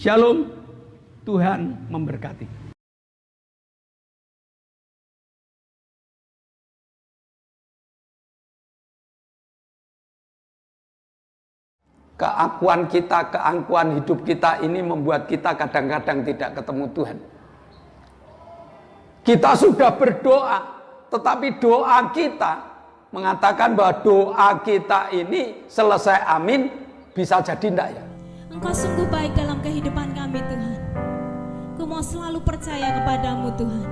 Shalom, Tuhan memberkati. Keakuan kita, keangkuhan hidup kita ini membuat kita kadang-kadang tidak ketemu Tuhan. Kita sudah berdoa, tetapi doa kita mengatakan bahwa doa kita ini selesai amin, bisa jadi enggak ya? Engkau sungguh baik dalam kehidupan kami Tuhan. Ku mau selalu percaya kepadamu Tuhan.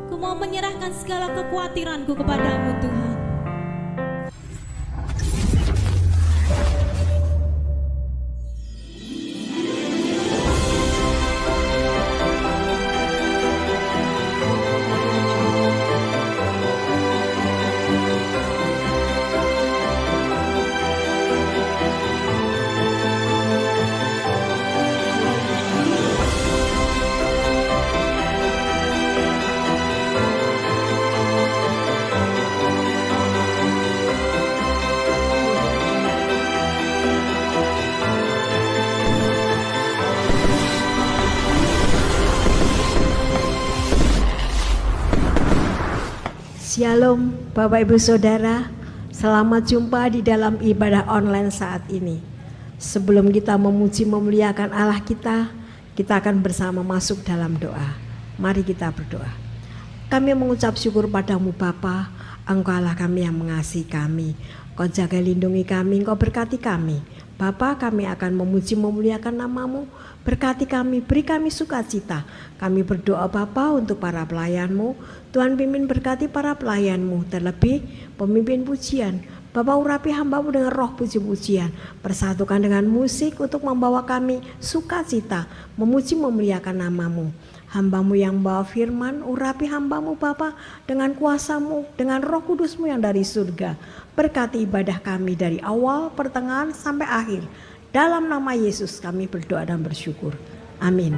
Ku mau menyerahkan segala kekhawatiranku kepadamu Tuhan. Shalom Bapak Ibu Saudara, selamat jumpa di dalam ibadah online saat ini. Sebelum kita memuji memuliakan Allah kita akan bersama masuk dalam doa. Mari kita berdoa. Kami mengucap syukur padamu Bapa, Engkau Allah kami yang mengasihi kami. Kau jaga lindungi kami, Engkau berkati kami. Bapa, kami akan memuji memuliakan namamu. Berkati kami, beri kami sukacita. Kami berdoa Bapa untuk para pelayan-Mu. Tuhan pimpin berkati para pelayan-Mu, terlebih pemimpin pujian. Bapa urapi hamba-Mu dengan roh puji-pujian. Persatukan dengan musik untuk membawa kami sukacita, memuji memuliakan namamu. Hamba-Mu yang bawa firman, urapi hamba-Mu Bapa dengan kuasa-Mu, dengan roh kudus-Mu yang dari surga. Berkati ibadah kami dari awal, pertengahan, sampai akhir. Dalam nama Yesus kami berdoa dan bersyukur. Amin.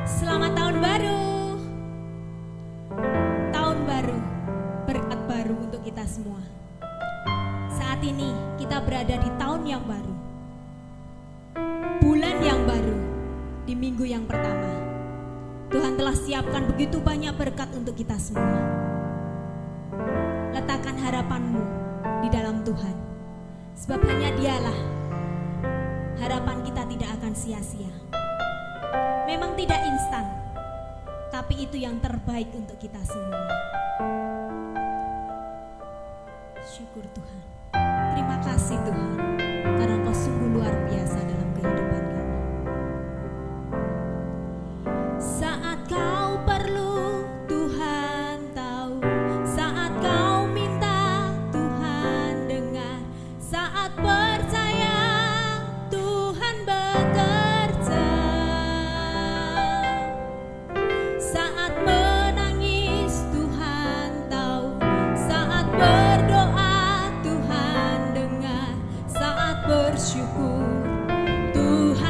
Selamat tahun baru. Tahun baru, berkat baru untuk kita semua. Saat ini kita berada di tahun yang baru, bulan yang baru, di minggu yang pertama. Tuhan telah siapkan begitu banyak berkat untuk kita semua. Letakkan harapanmu di dalam Tuhan, sebab hanya Dialah harapan kita tidak akan sia-sia. Memang tidak instan, tapi itu yang terbaik untuk kita semua. Syukur Tuhan. Terima kasih Tuhan, karena Engkau sungguh luar biasa dalam kehidupan kami. Saat kau perlu, Tuhan tahu. Saat kau minta, Tuhan dengar. Saat percaya, Tuhan bekerja. Saat menangis, Tuhan tahu. Saat berdoa, Tuhan dengar. Saat bersyukur, Tuhan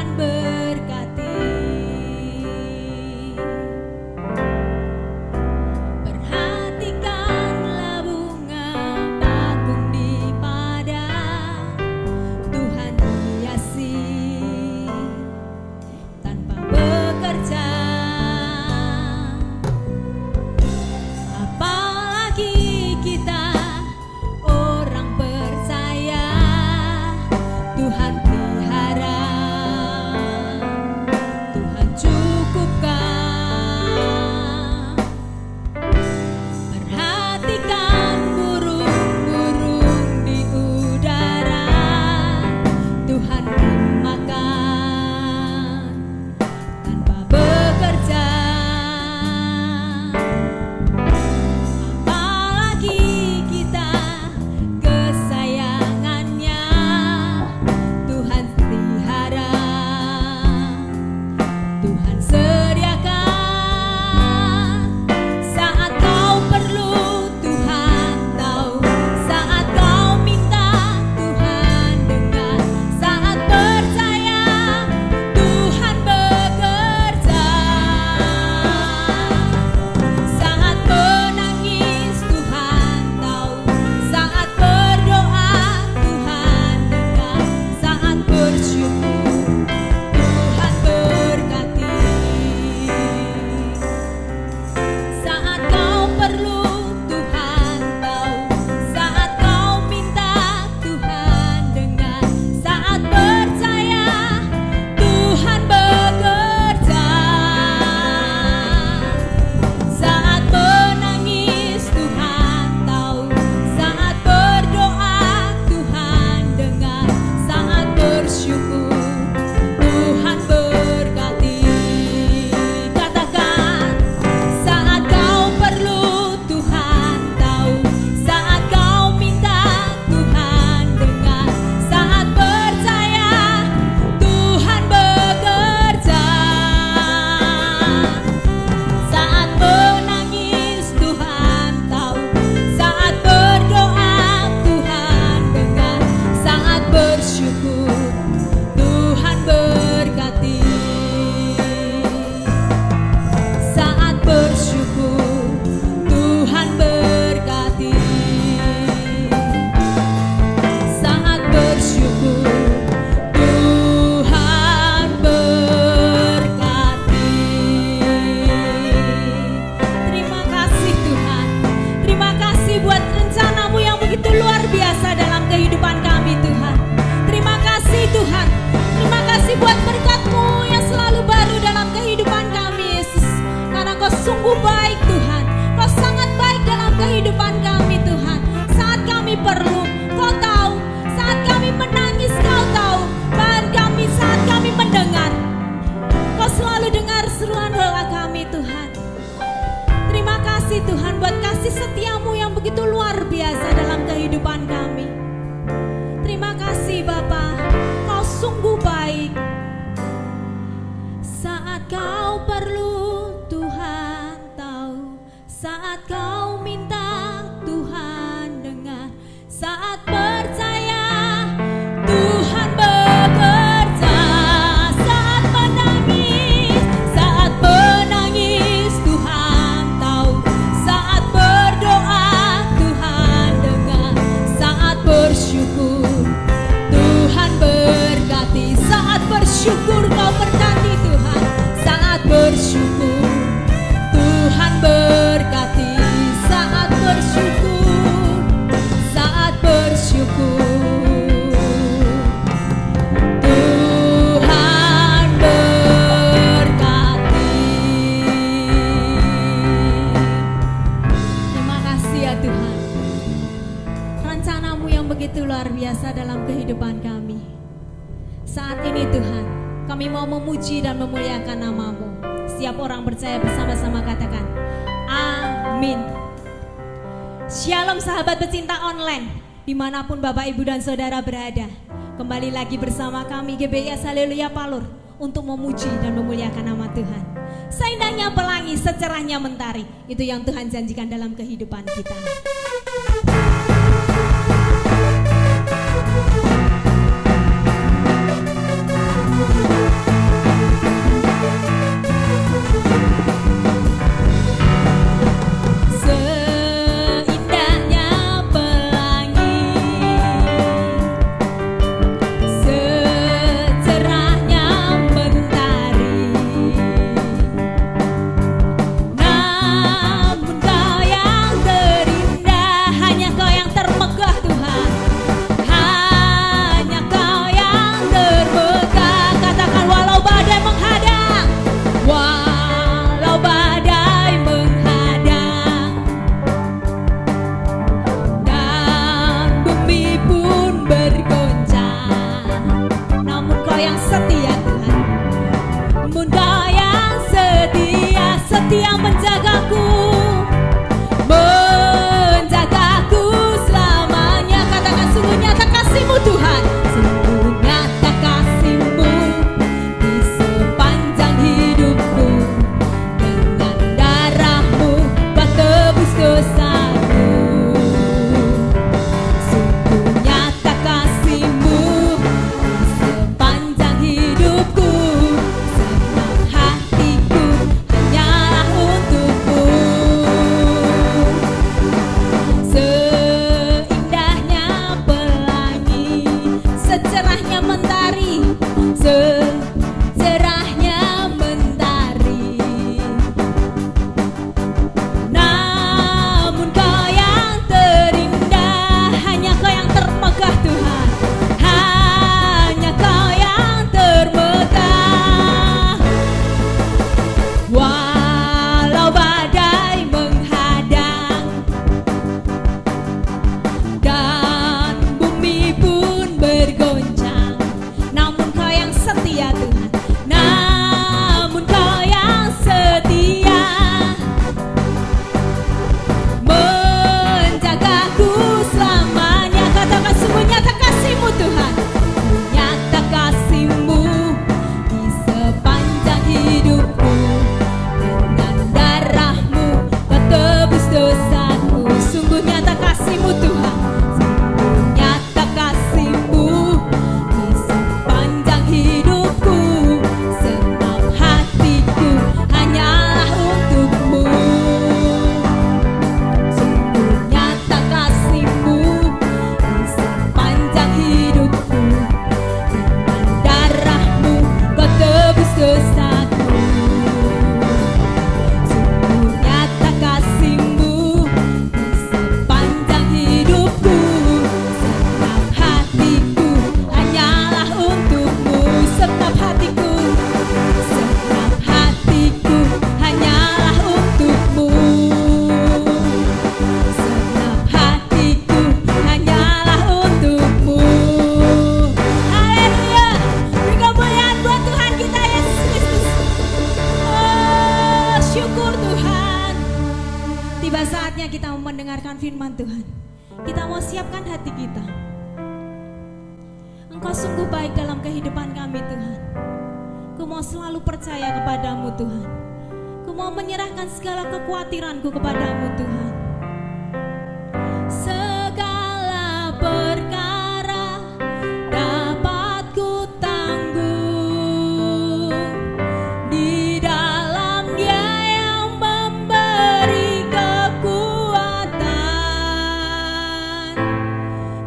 sungguh baik Tuhan. Kau sangat baik dalam kehidupan kami Tuhan. Saat kami perlu, Kau tahu. Saat kami menangis, Kau tahu. Bahkan saat kami mendengar, Kau selalu dengar seruan doa kami Tuhan. Terima kasih Tuhan buat kasih setiamu yang begitu luar biasa dalam kehidupan kami. Terima kasih Bapa, Kau sungguh baik. Saat Kau perlu, Tuhan tahu. Saat Kau minta, Tuhan dengar. Saat percaya, Tuhan bekerja. Saat menangis, Tuhan tahu. Saat berdoa, Tuhan dengar. Saat bersyukur, Tuhan berkati. Saat bersyukur Kau berkati Tuhan. Saat bersyukur, Tuhan berkati. Saat bersyukur, saat bersyukur, Tuhan berkati. Terima kasih ya Tuhan. Rencana-Mu yang begitu luar biasa dalam kehidupan kami. Saat ini Tuhan, kami mau memuji dan memuliakan nama-Mu. Setiap orang percaya bersama-sama katakan, amin. Shalom sahabat pecinta online, dimanapun Bapak Ibu dan Saudara berada. Kembali lagi bersama kami GBIS Haleluya Palur untuk memuji dan memuliakan nama Tuhan. Seindahnya pelangi, secerahnya mentari, itu yang Tuhan janjikan dalam kehidupan kita. Setia menjagaku, menjagaku selamanya. Katakan sungguh nyata kasih-Mu Tuhan, sungguh nyata kasih-Mu di sepanjang hidupku. Dengan darah-Mu Kau tebus dosaku. Sungguh nyata kasih-Mu di sepanjang hidupku. Senang hatiku hanyalah untuk syukur Tuhan. Tiba saatnya kita mau mendengarkan firman Tuhan. Kita mau siapkan hati kita. Engkau sungguh baik dalam kehidupan kami Tuhan. Ku mau selalu percaya kepadamu Tuhan. Ku mau menyerahkan segala kekhawatiranku kepadamu Tuhan. Segala perkara dapat ku tanggung di dalam Dia yang memberi kekuatan.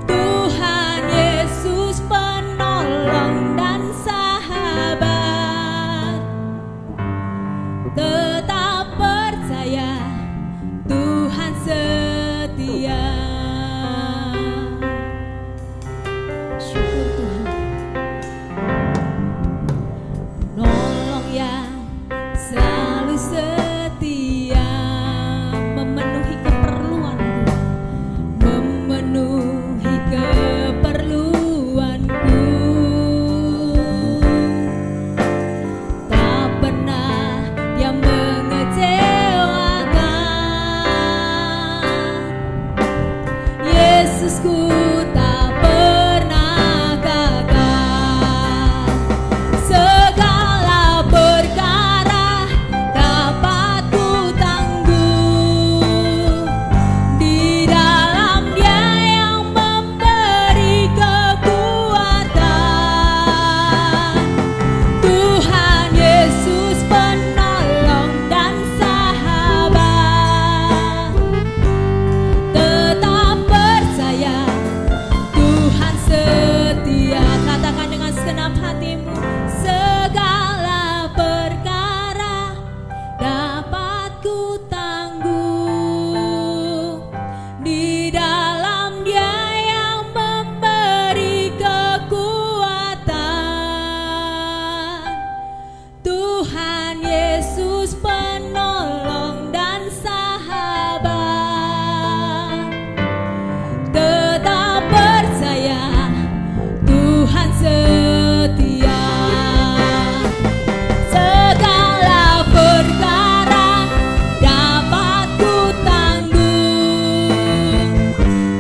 Tuhan Yesus penolong dan sahabat. Tetap percaya Tuhan setia. Syukur Tuhan. Penolong yang selalu setia, memenuhi keperluanku, memenuhi keperluanku. Tak pernah Dia mengecewakan. Yesusku tak pernah gagal. Segala perkara dapat ku tanggung di dalam Dia yang memberi kekuatan. Tuhan Yesus penolong dan sahabat. Tetap percaya Tuhan setia. Katakan dengan segenap hatimu. Segala perkara dapat ku tanggung di dalam Dia yang memberi kekuatan. Tuhan Yesus penolong dan sahabat. Tetap percaya Tuhan setia. Segala perkara dapat ku tanggung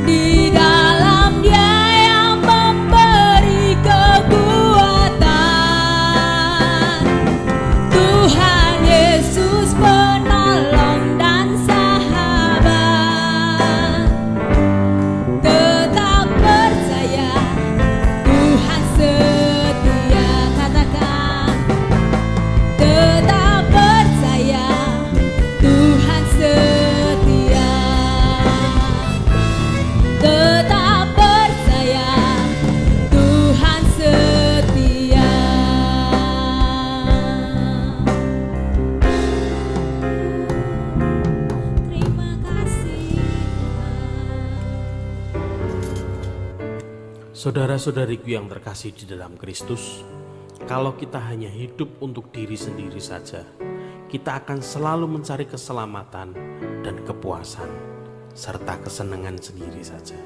di dalam Dia yang memberi kekuatan. Tuhan Yesus penolong dan sahabat. Tetap percaya Tuhan setia. Katakan, tetap percaya Tuhan setia. Tetap percaya Tuhan setia. Terima kasih Tuhan. Saudara-saudariku yang terkasih di dalam Kristus, kalau kita hanya hidup untuk diri sendiri saja, kita akan selalu mencari keselamatan dan kepuasan, serta kesenangan sendiri saja.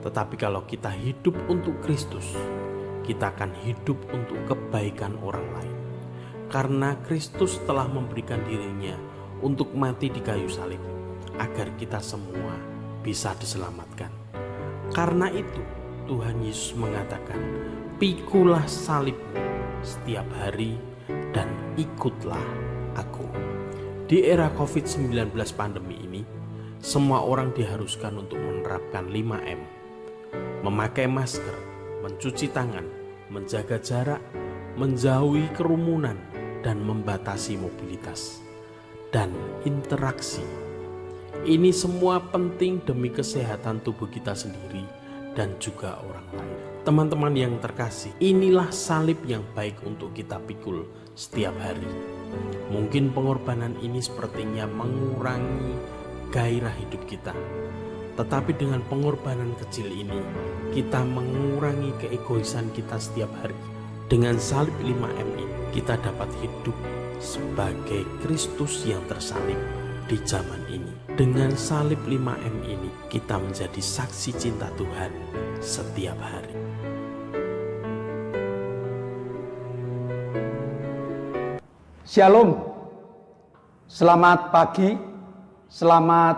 Tetapi kalau kita hidup untuk Kristus, kita akan hidup untuk kebaikan orang lain. Karena Kristus telah memberikan dirinya untuk mati di kayu salib, agar kita semua bisa diselamatkan. Karena itu, Tuhan Yesus mengatakan, "Pikulah salibmu setiap hari dan ikutlah aku." Di era COVID-19 pandemi ini, semua orang diharuskan untuk menerapkan 5M. Memakai masker, mencuci tangan, menjaga jarak, menjauhi kerumunan, dan membatasi mobilitas dan interaksi. Ini semua penting demi kesehatan tubuh kita sendiri dan juga orang lain. Teman-teman yang terkasih, inilah salib yang baik untuk kita pikul setiap hari. Mungkin pengorbanan ini sepertinya mengurangi gairah hidup kita. Tetapi dengan pengorbanan kecil ini, kita mengurangi keegoisan kita setiap hari. Dengan salib 5M ini, kita dapat hidup sebagai Kristus yang tersalib di zaman ini. Dengan salib 5M ini, kita menjadi saksi cinta Tuhan setiap hari. Shalom. Selamat pagi, selamat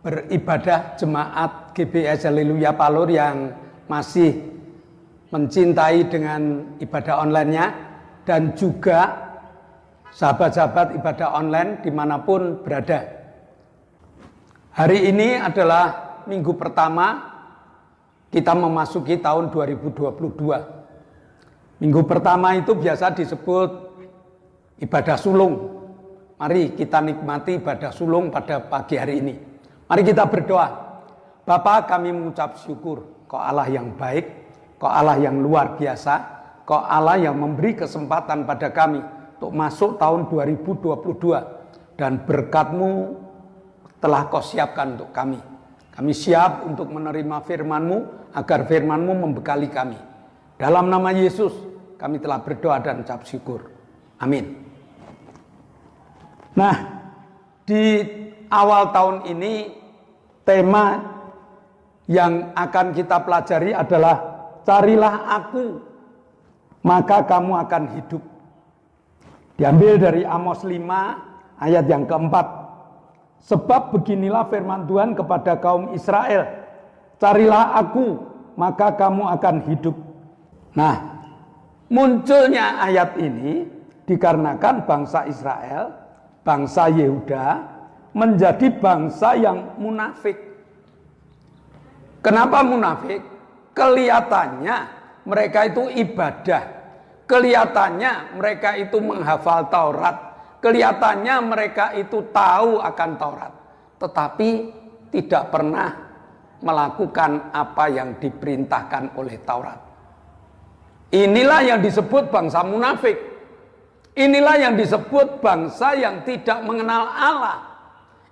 beribadah jemaat GBS Haleluya Palur yang masih mencintai dengan ibadah online-nya, dan juga sahabat-sahabat ibadah online dimanapun berada. Hari ini adalah minggu pertama kita memasuki tahun 2022. Minggu pertama itu biasa disebut ibadah sulung. Mari kita nikmati ibadah sulung pada pagi hari ini. Mari kita berdoa. Bapa, kami mengucap syukur, Kau Allah yang baik, Kau Allah yang luar biasa, Kau Allah yang memberi kesempatan pada kami untuk masuk tahun 2022, dan berkat-Mu telah Kau siapkan untuk kami. Kami siap untuk menerima firman-Mu, agar firman-Mu membekali kami. Dalam nama Yesus kami telah berdoa dan ucap syukur. Amin. Nah, di awal tahun ini tema yang akan kita pelajari adalah carilah aku, maka kamu akan hidup. Diambil dari Amos 5 ayat yang keempat. Sebab beginilah firman Tuhan kepada kaum Israel, carilah aku, maka kamu akan hidup. Nah, munculnya ayat ini dikarenakan bangsa Israel, bangsa Yehuda menjadi bangsa yang munafik. Kenapa munafik? Kelihatannya mereka itu ibadah, kelihatannya mereka itu menghafal Taurat, kelihatannya mereka itu tahu akan Taurat, tetapi tidak pernah melakukan apa yang diperintahkan oleh Taurat. Inilah yang disebut bangsa munafik. Inilah yang disebut bangsa yang tidak mengenal Allah.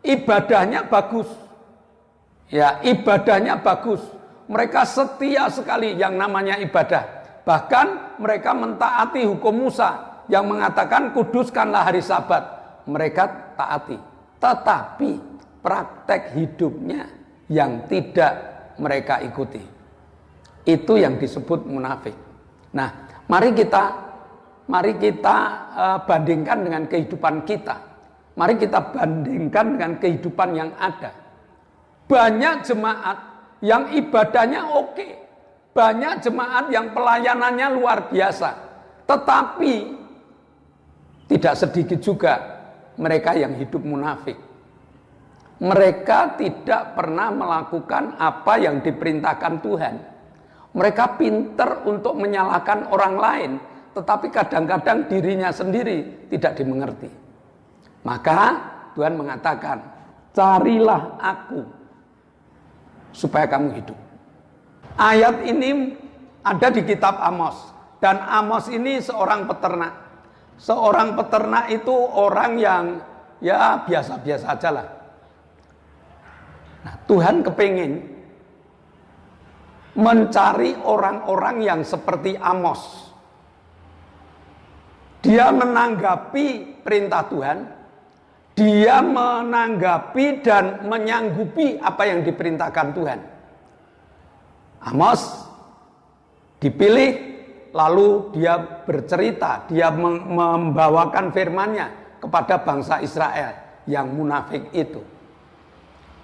Ibadahnya bagus. Ya, ibadahnya bagus. Mereka setia sekali yang namanya ibadah. Bahkan mereka mentaati hukum Musa yang mengatakan kuduskanlah hari Sabat. Mereka taati. Tetapi praktek hidupnya yang tidak mereka ikuti. Itu yang disebut munafik. Nah, mari kita bandingkan dengan kehidupan kita. Mari kita bandingkan dengan kehidupan yang ada. Banyak jemaat yang ibadahnya oke, banyak jemaat yang pelayanannya luar biasa, tetapi tidak sedikit juga mereka yang hidup munafik. Mereka tidak pernah melakukan apa yang diperintahkan Tuhan. Mereka pintar untuk menyalahkan orang lain, tetapi kadang-kadang dirinya sendiri tidak dimengerti. Maka Tuhan mengatakan, carilah aku supaya kamu hidup. Ayat ini ada di kitab Amos, dan Amos ini seorang peternak. Seorang peternak itu orang yang ya biasa-biasa aja lah. Nah, Tuhan kepingin mencari orang-orang yang seperti Amos. Dia menanggapi perintah Tuhan, dia menanggapi dan menyanggupi apa yang diperintahkan Tuhan. Amos dipilih, lalu dia bercerita, dia membawakan firman-Nya kepada bangsa Israel yang munafik itu.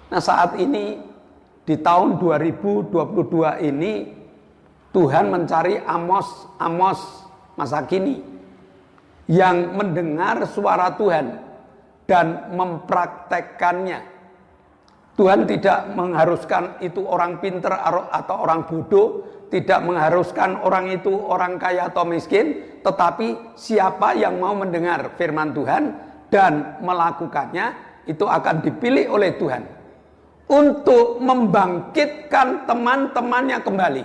Nah, saat ini di tahun 2022 ini Tuhan mencari Amos masa kini yang mendengar suara Tuhan dan mempraktekkannya. Tuhan tidak mengharuskan itu orang pintar atau orang bodoh, tidak mengharuskan orang itu orang kaya atau miskin, tetapi siapa yang mau mendengar firman Tuhan dan melakukannya, itu akan dipilih oleh Tuhan untuk membangkitkan teman-temannya kembali.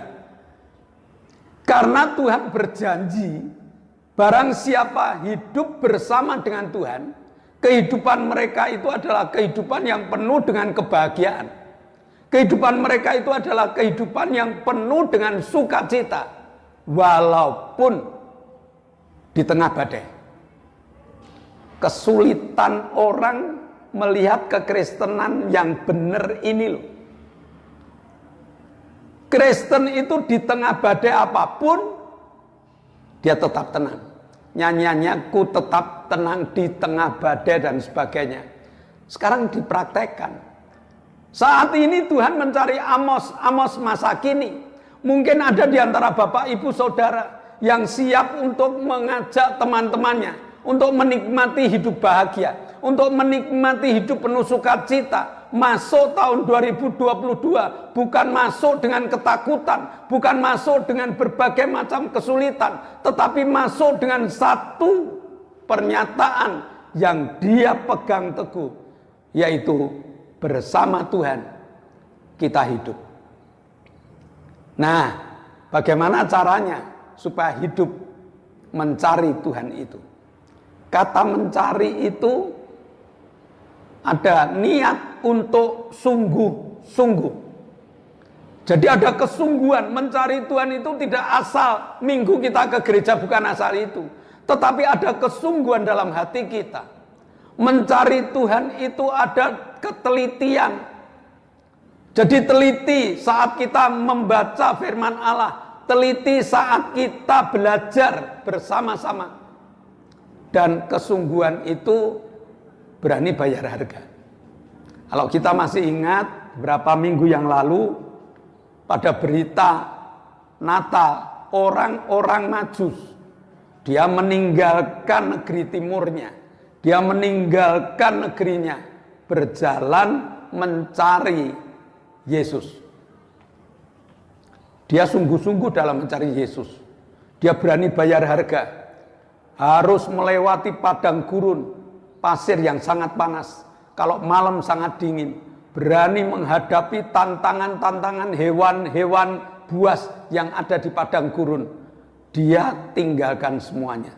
Karena Tuhan berjanji, barang siapa hidup bersama dengan Tuhan, kehidupan mereka itu adalah kehidupan yang penuh dengan kebahagiaan. Kehidupan mereka itu adalah kehidupan yang penuh dengan sukacita, walaupun di tengah badai. Kesulitan orang melihat kekristenan yang benar ini loh. Kristen itu di tengah badai apapun dia tetap tenang. nyanyiannya ku tetap tenang di tengah badai dan sebagainya. Sekarang dipraktekkan. Saat ini Tuhan mencari Amos masa kini. Mungkin ada di antara Bapak Ibu Saudara yang siap untuk mengajak teman-temannya untuk menikmati hidup bahagia, untuk menikmati hidup penuh sukacita. Masuk tahun 2022 bukan masuk dengan ketakutan, bukan masuk dengan berbagai macam kesulitan, tetapi masuk dengan satu pernyataan yang dia pegang teguh, yaitu bersama Tuhan kita hidup. Nah, bagaimana caranya supaya hidup mencari Tuhan itu? Kata mencari itu ada niat untuk sungguh-sungguh. Jadi ada kesungguhan. Mencari Tuhan itu tidak asal minggu kita ke gereja, bukan asal itu. Tetapi ada kesungguhan dalam hati kita. Mencari Tuhan itu ada ketelitian. Jadi teliti saat kita membaca firman Allah, teliti saat kita belajar bersama-sama. Dan kesungguhan itu berani bayar harga. Kalau kita masih ingat berapa minggu yang lalu pada berita Natal, orang-orang Majus, dia meninggalkan negeri timurnya, dia meninggalkan negerinya, berjalan mencari Yesus. Dia sungguh-sungguh dalam mencari Yesus. Dia berani bayar harga. Harus melewati padang gurun, pasir yang sangat panas. Kalau malam sangat dingin. Berani menghadapi tantangan-tantangan hewan-hewan buas yang ada di padang gurun. Dia tinggalkan semuanya.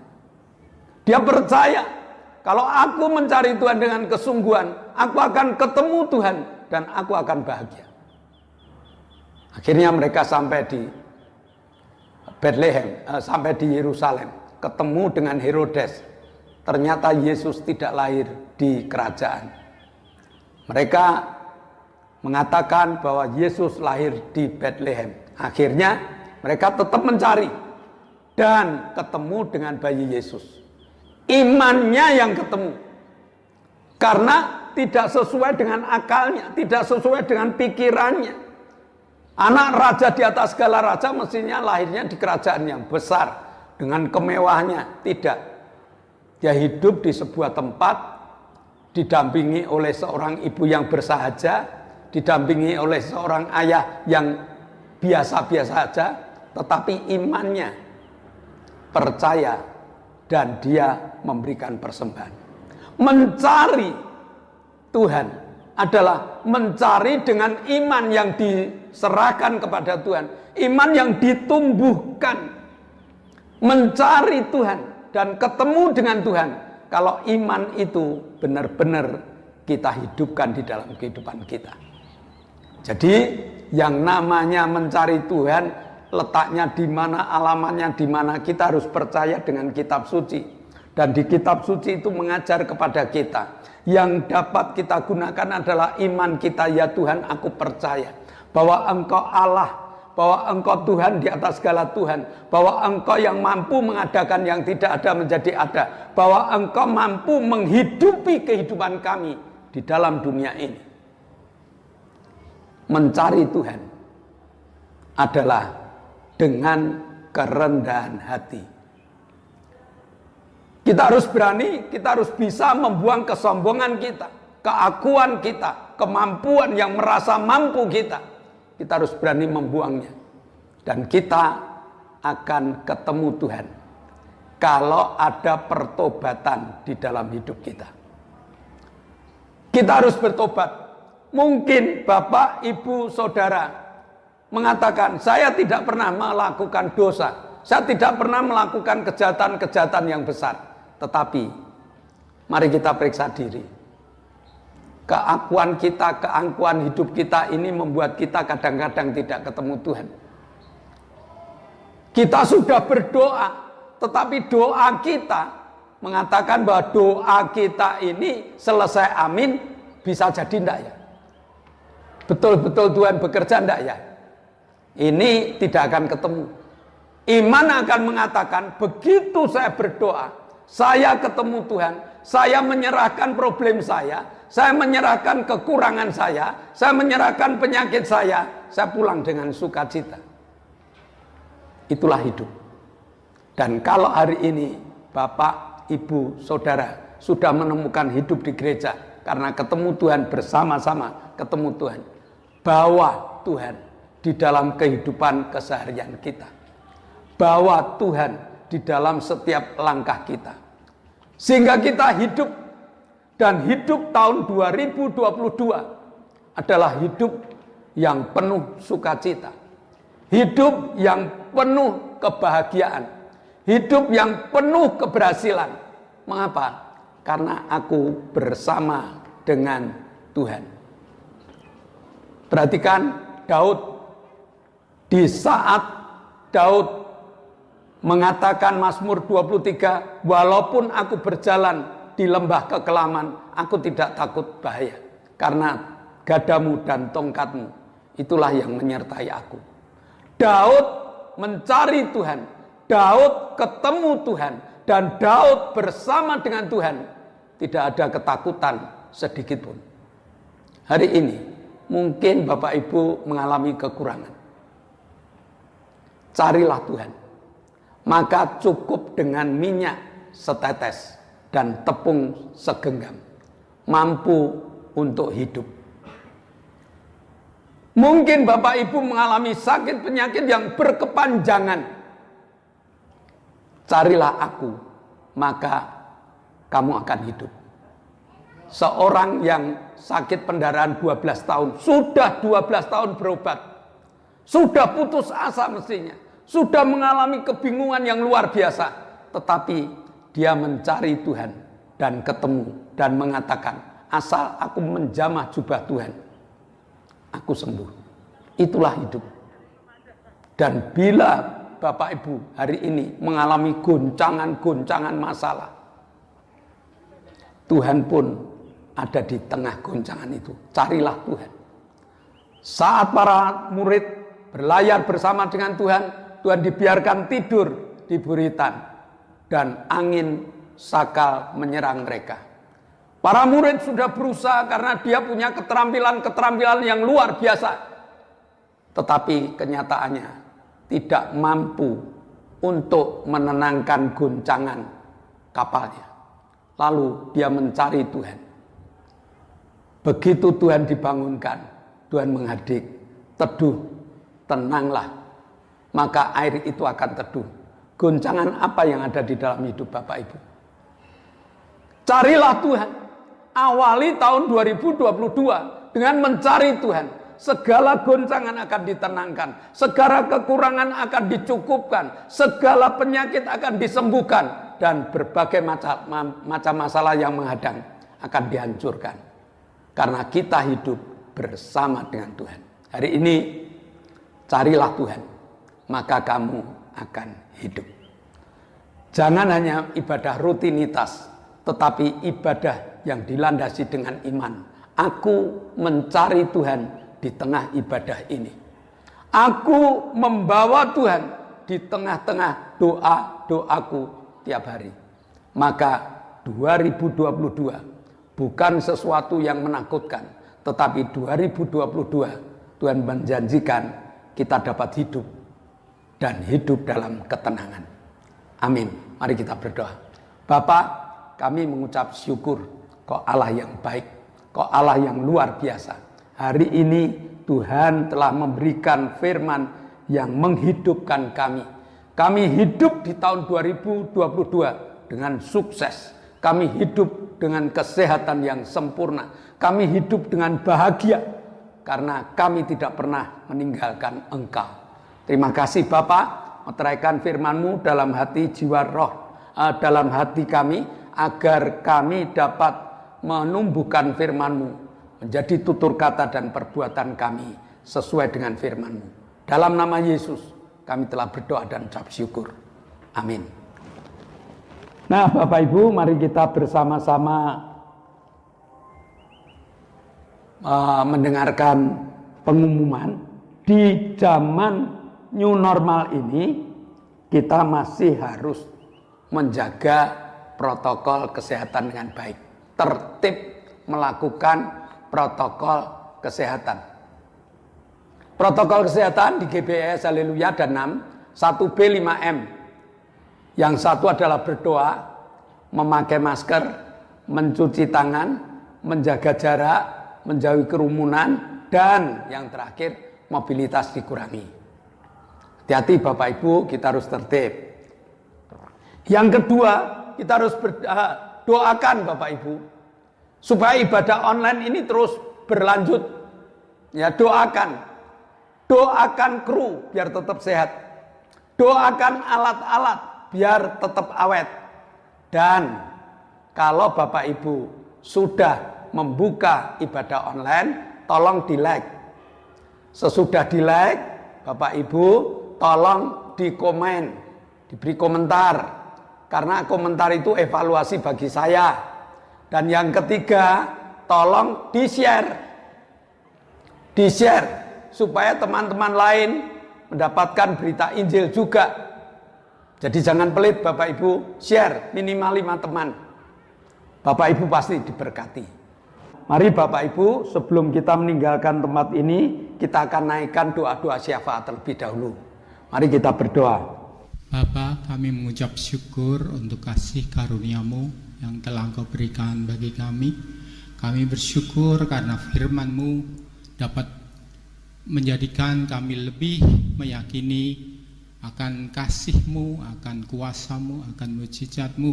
Dia percaya, kalau aku mencari Tuhan dengan kesungguhan, aku akan ketemu Tuhan dan aku akan bahagia. Akhirnya mereka sampai di Bethlehem, sampai di Yerusalem, ketemu dengan Herodes. Ternyata Yesus tidak lahir di kerajaan. Mereka mengatakan bahwa Yesus lahir di Bethlehem. Akhirnya mereka tetap mencari dan ketemu dengan bayi Yesus. Imannya yang ketemu. Karena tidak sesuai dengan akalnya, tidak sesuai dengan pikirannya. Anak raja di atas segala raja mestinya lahirnya di kerajaan yang besar dengan kemewahnya. Tidak. Dia hidup di sebuah tempat didampingi oleh seorang ibu yang bersahaja, didampingi oleh seorang ayah yang biasa-biasa saja, tetapi imannya percaya dan dia memberikan persembahan. Mencari Tuhan adalah mencari dengan iman yang diserahkan kepada Tuhan, iman yang ditumbuhkan. Mencari Tuhan dan ketemu dengan Tuhan, kalau iman itu benar-benar kita hidupkan di dalam kehidupan kita. Jadi yang namanya mencari Tuhan, letaknya di mana, alamannya di mana, kita harus percaya dengan kitab suci. Dan di kitab suci itu mengajar kepada kita, yang dapat kita gunakan adalah iman kita. Ya Tuhan, aku percaya bahwa Engkau Allah, bahwa Engkau Tuhan di atas segala Tuhan, bahwa Engkau yang mampu mengadakan yang tidak ada menjadi ada, bahwa Engkau mampu menghidupi kehidupan kami di dalam dunia ini. Mencari Tuhan adalah dengan kerendahan hati. Kita harus berani, kita harus bisa membuang kesombongan kita, keakuan kita, kemampuan yang merasa mampu kita. Kita harus berani membuangnya. Dan kita akan ketemu Tuhan kalau ada pertobatan di dalam hidup kita. Kita harus bertobat. Mungkin Bapak, Ibu, Saudara mengatakan, saya tidak pernah melakukan dosa, saya tidak pernah melakukan kejahatan-kejahatan yang besar. Tetapi mari kita periksa diri. Keakuan kita, keangkuhan hidup kita ini membuat kita kadang-kadang tidak ketemu Tuhan. Kita sudah berdoa, tetapi doa kita mengatakan bahwa doa kita ini selesai amin, bisa jadi enggak ya? Betul-betul Tuhan bekerja enggak ya? Ini tidak akan ketemu. Iman akan mengatakan, begitu saya berdoa, saya ketemu Tuhan, saya menyerahkan problem saya menyerahkan kekurangan saya menyerahkan penyakit saya pulang dengan sukacita. Itulah hidup. Dan kalau hari ini Bapak, Ibu, Saudara sudah menemukan hidup di gereja karena ketemu Tuhan, bersama-sama ketemu Tuhan, bawa Tuhan di dalam kehidupan keseharian kita. Bawa Tuhan di dalam setiap langkah kita. Sehingga kita hidup, dan hidup tahun 2022 adalah hidup yang penuh sukacita. Hidup yang penuh kebahagiaan. Hidup yang penuh keberhasilan. Mengapa? Karena aku bersama dengan Tuhan. Perhatikan Daud. Di saat Daud mengatakan Mazmur 23, walaupun aku berjalan di lembah kekelaman, aku tidak takut bahaya, karena gadamu dan tongkatmu itulah yang menyertai aku. Daud mencari Tuhan, Daud ketemu Tuhan, dan Daud bersama dengan Tuhan. Tidak ada ketakutan sedikit pun. Hari ini mungkin Bapak Ibu mengalami kekurangan. Carilah Tuhan. Maka cukup dengan minyak setetes dan tepung segenggam, mampu untuk hidup. Mungkin Bapak Ibu mengalami sakit penyakit yang berkepanjangan. Carilah aku, maka kamu akan hidup. Seorang yang sakit pendarahan 12 tahun, sudah 12 tahun berobat, sudah putus asa mestinya, sudah mengalami kebingungan yang luar biasa, tetapi dia mencari Tuhan dan ketemu dan mengatakan, asal aku menjamah jubah Tuhan, aku sembuh. Itulah hidup. Dan bila Bapak Ibu hari ini mengalami goncangan-goncangan masalah, Tuhan pun ada di tengah goncangan itu. Carilah Tuhan. Saat para murid berlayar bersama dengan Tuhan, Tuhan dibiarkan tidur di buritan dan angin sakal menyerang mereka. Para murid sudah berusaha karena dia punya keterampilan yang luar biasa. Tetapi kenyataannya tidak mampu untuk menenangkan goncangan kapalnya. Lalu dia mencari Tuhan. Begitu Tuhan dibangunkan, Tuhan menghadik, teduh, tenanglah. Maka air itu akan teduh. Goncangan apa yang ada di dalam hidup Bapak Ibu? Carilah Tuhan. Awali tahun 2022 dengan mencari Tuhan. Segala goncangan akan ditenangkan. Segala kekurangan akan dicukupkan. Segala penyakit akan disembuhkan. Dan berbagai macam masalah yang menghadang akan dihancurkan. Karena kita hidup bersama dengan Tuhan. Hari ini carilah Tuhan, maka kamu akan hidup. Jangan hanya ibadah rutinitas, tetapi ibadah yang dilandasi dengan iman. Aku mencari Tuhan di tengah ibadah ini. Aku membawa Tuhan di tengah-tengah doa-doaku tiap hari. Maka 2022 bukan sesuatu yang menakutkan, tetapi 2022 Tuhan menjanjikan kita dapat hidup dan hidup dalam ketenangan. Amin. Mari kita berdoa. Bapa, kami mengucap syukur, Kau Allah yang baik, Kau Allah yang luar biasa. Hari ini Tuhan telah memberikan firman yang menghidupkan kami. Kami hidup di tahun 2022 dengan sukses. Kami hidup dengan kesehatan yang sempurna. Kami hidup dengan bahagia karena kami tidak pernah meninggalkan Engkau. Terima kasih Bapak, meteraikan firman-Mu dalam hati, jiwa, roh, dalam hati kami, agar kami dapat menumbuhkan firman-Mu menjadi tutur kata dan perbuatan kami sesuai dengan firman-Mu. Dalam nama Yesus kami telah berdoa dan ucap syukur. Amin. Nah Bapak Ibu, mari kita bersama-sama mendengarkan pengumuman. Di zaman new normal ini, kita masih harus menjaga protokol kesehatan dengan baik, tertib melakukan protokol kesehatan. Protokol kesehatan di GBS Haleluya ada 6, 1B 5M. Yang satu adalah berdoa, memakai masker, mencuci tangan, menjaga jarak, menjauhi kerumunan, dan yang terakhir mobilitas dikurangi. Hati-hati Bapak Ibu, kita harus tertib. Yang kedua, kita harus doakan Bapak Ibu supaya ibadah online ini terus berlanjut. Ya, doakan kru biar tetap sehat. Doakan alat-alat biar tetap awet. Dan kalau Bapak Ibu sudah membuka ibadah online, tolong di-like. Sesudah di-like, Bapak Ibu tolong di-komen, diberi komentar. Karena komentar itu evaluasi bagi saya. Dan yang ketiga, tolong di-share. Di-share supaya teman-teman lain mendapatkan berita Injil juga. Jadi jangan pelit Bapak Ibu, share minimal 5 teman. Bapak Ibu pasti diberkati. Mari Bapak Ibu, sebelum kita meninggalkan tempat ini, kita akan naikkan doa-doa syafaat terlebih dahulu. Mari kita berdoa. Bapa, kami mengucap syukur untuk kasih karunia-Mu yang telah Engkau berikan bagi kami. Kami bersyukur karena firman-Mu dapat menjadikan kami lebih meyakini akan kasih-Mu, akan kuasa-Mu, akan mujizat-Mu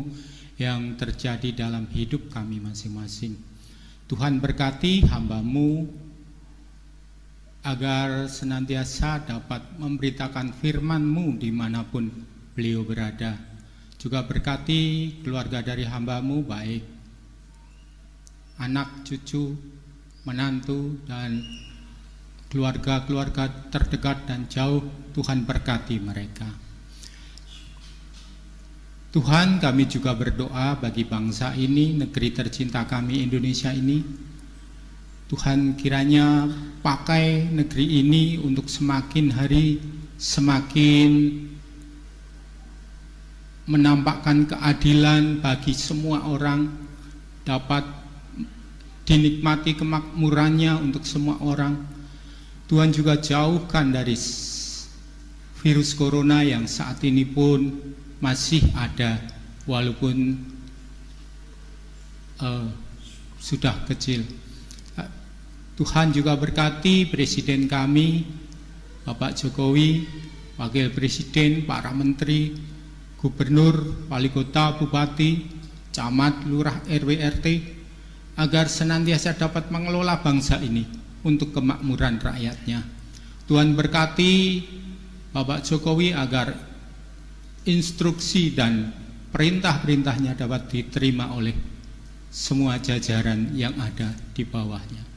yang terjadi dalam hidup kami masing-masing. Tuhan berkati hamba-Mu agar senantiasa dapat memberitakan firman-Mu dimanapun beliau berada. Juga berkati keluarga dari hamba-Mu, baik anak, cucu, menantu, dan keluarga-keluarga terdekat dan jauh. Tuhan berkati mereka. Tuhan, kami juga berdoa bagi bangsa ini, negeri tercinta kami Indonesia ini. Tuhan, kiranya pakai negeri ini untuk semakin hari semakin menampakkan keadilan bagi semua orang, dapat dinikmati kemakmurannya untuk semua orang. Tuhan juga jauhkan dari virus corona yang saat ini pun masih ada, walaupun sudah kecil. Tuhan juga berkati Presiden kami, Bapak Jokowi, Wakil Presiden, para Menteri, Gubernur, Wali Kota, Bupati, Camat, Lurah, RW, RT, agar senantiasa dapat mengelola bangsa ini untuk kemakmuran rakyatnya. Tuhan berkati Bapak Jokowi agar instruksi dan perintah-perintahnya dapat diterima oleh semua jajaran yang ada di bawahnya.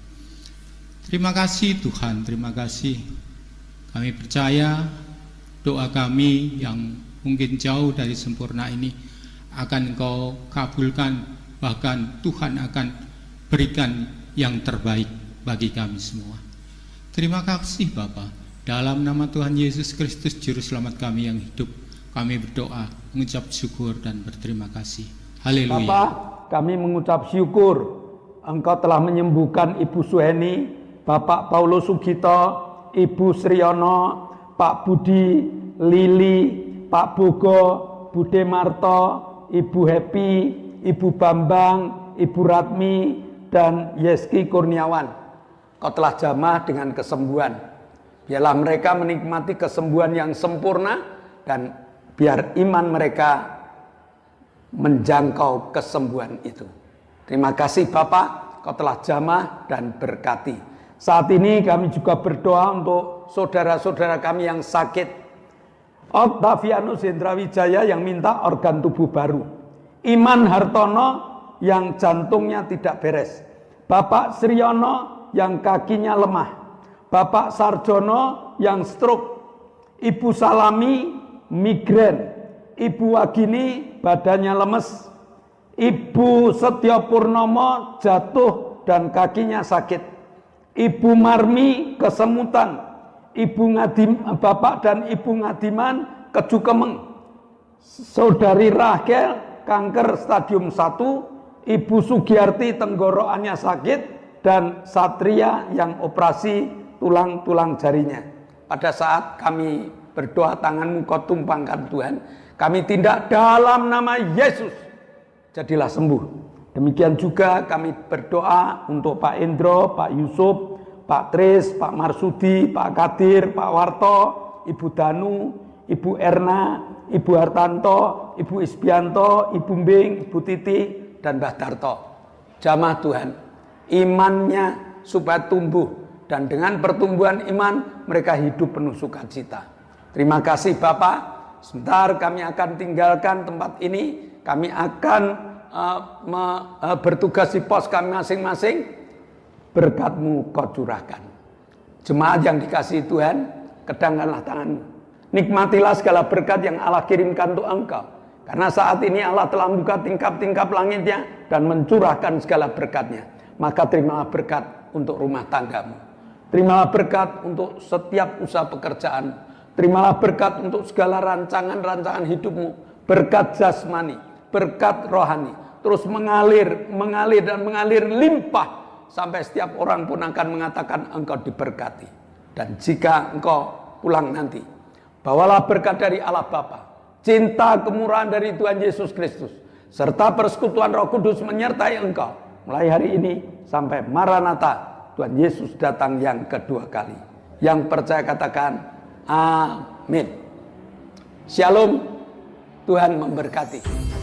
Terima kasih Tuhan, terima kasih. Kami percaya doa kami yang mungkin jauh dari sempurna ini akan Engkau kabulkan, bahkan Tuhan akan berikan yang terbaik bagi kami semua. Terima kasih Bapa. Dalam nama Tuhan Yesus Kristus Juru Selamat kami yang hidup, kami berdoa, mengucap syukur dan berterima kasih. Haleluya. Bapak, kami mengucap syukur Engkau telah menyembuhkan Ibu Suheni, Bapak Paulus Sugito, Ibu Sriono, Pak Budi, Lili, Pak Bogo, Bude Marto, Ibu Happy, Ibu Bambang, Ibu Ratmi, dan Yeski Kurniawan. Kau telah jamah dengan kesembuhan. Biarlah mereka menikmati kesembuhan yang sempurna dan biar iman mereka menjangkau kesembuhan itu. Terima kasih Bapak, Kau telah jamah dan berkati. Saat ini kami juga berdoa untuk saudara-saudara kami yang sakit. Octavianus Hendrawijaya yang minta organ tubuh baru. Iman Hartono yang jantungnya tidak beres. Bapak Sriono yang kakinya lemah. Bapak Sarjono yang stroke. Ibu Salami migrain, Ibu Wagini badannya lemes, Ibu Setyo Purnomo jatuh dan kakinya sakit, Ibu Marmi kesemutan, Bapak dan Ibu Ngadiman keju kemeng, Saudari Rahel kanker stadium 1, Ibu Sugiyarti tenggorokannya sakit, dan Satria yang operasi tulang-tulang jarinya. Pada saat kami berdoa, tanganmu kau tumpangkan Tuhan, kami tindak dalam nama Yesus, jadilah sembuh. Demikian juga kami berdoa untuk Pak Endro, Pak Yusuf, Pak Tris, Pak Marsudi, Pak Kadir, Pak Warto, Ibu Danu, Ibu Erna, Ibu Hartanto, Ibu Isbianto, Ibu Mbing, Ibu Titi, dan Mbah Darto. Jamaah Tuhan, imannya supaya tumbuh, dan dengan pertumbuhan iman mereka hidup penuh sukacita. Terima kasih Bapak. Sebentar kami akan tinggalkan tempat ini. Kami akan bertugas di pos kami masing-masing. Berkat-Mu kau curahkan. Jemaat yang dikasihi Tuhan, kedangkanlah tanganmu. Nikmatilah segala berkat yang Allah kirimkan untuk engkau. Karena saat ini Allah telah membuka tingkap-tingkap langitnya dan mencurahkan segala berkatnya. Maka terimalah berkat untuk rumah tanggamu. Terimalah berkat untuk setiap usaha pekerjaan. Terimalah berkat untuk segala rancangan-rancangan hidupmu. Berkat jasmani, berkat rohani. Terus mengalir dan mengalir limpah. Sampai setiap orang pun akan mengatakan engkau diberkati. Dan jika engkau pulang nanti, bawalah berkat dari Allah Bapa, cinta kemurahan dari Tuhan Yesus Kristus, serta persekutuan Roh Kudus menyertai engkau. Mulai hari ini sampai Maranatha, Tuhan Yesus datang yang kedua kali. Yang percaya katakan amin. Shalom, Tuhan memberkati.